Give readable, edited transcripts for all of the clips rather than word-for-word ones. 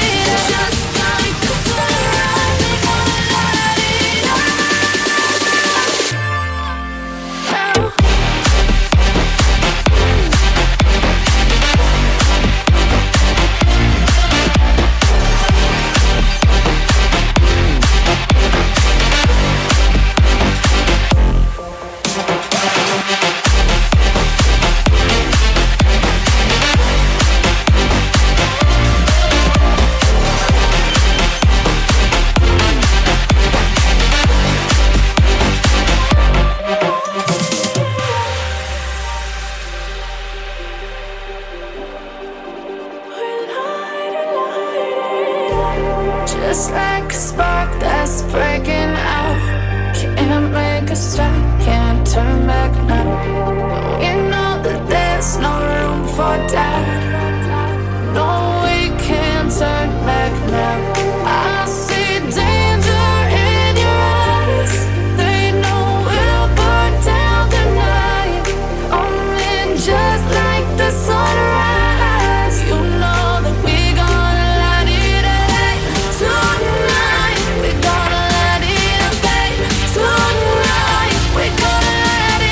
it up. Just like the sunrise, we gonna light it up. Just like a spark that's breaking out. Can't make a stop, can't turn back now. We know that there's no room for doubt. No, we can't turn back now. I see danger in your eyes. They know we'll burn down the night. Coming just like the sunrise. You know that we gonna light it up tonight. We gonna light it up, babe. Tonight we gonna light it up.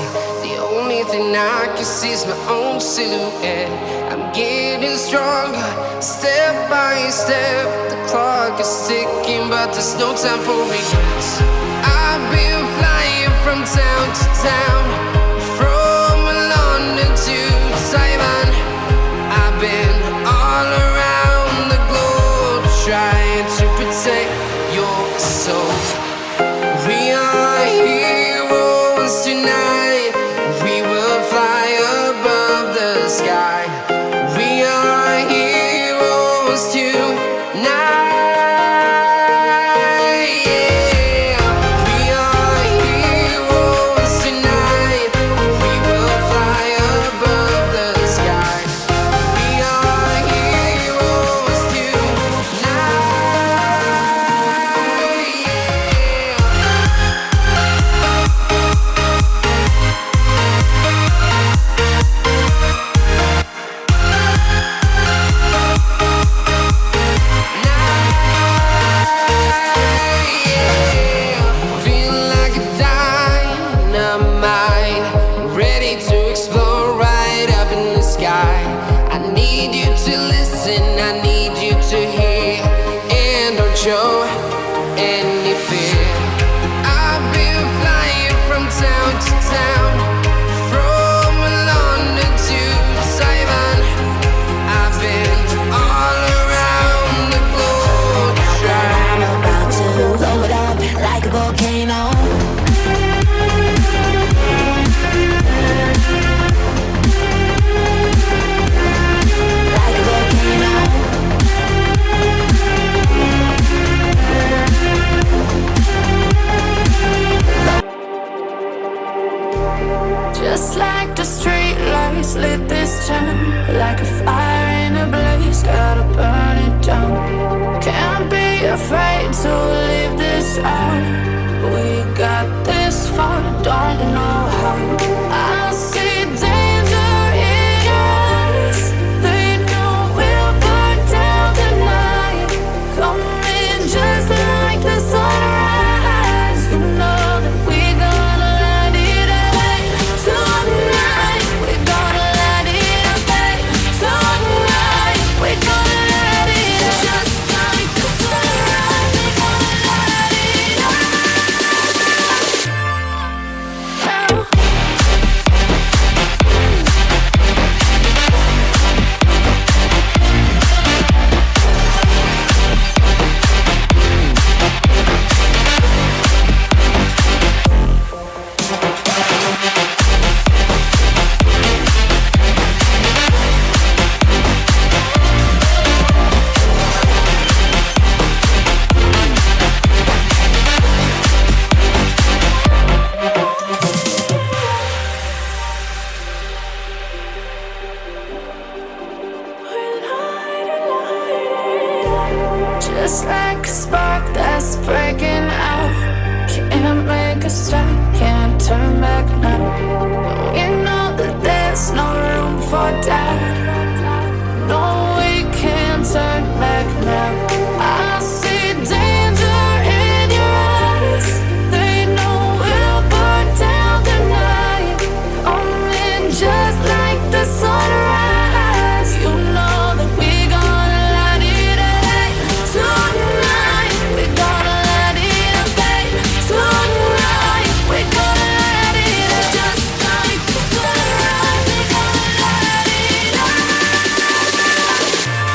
see. The only thing I can see is my own silhouette. I'm getting stronger, step by step. The clock is ticking, but there's no time for regrets. I've been flying from town to town, from London to Taiwan. I've been all around the globe, trying to protect your soul. We are heroes tonight. We will fly above the sky. We are heroes tonight. Show any fear. I've been flying from town to town, from London to Taiwan. I've been all around the globe. I'm about to blow it up like a volcano. Like a volcano. Just like the street lights lit this town, like a fire in a blaze, gotta burn it down. Can't be afraid to leave this out. We got this.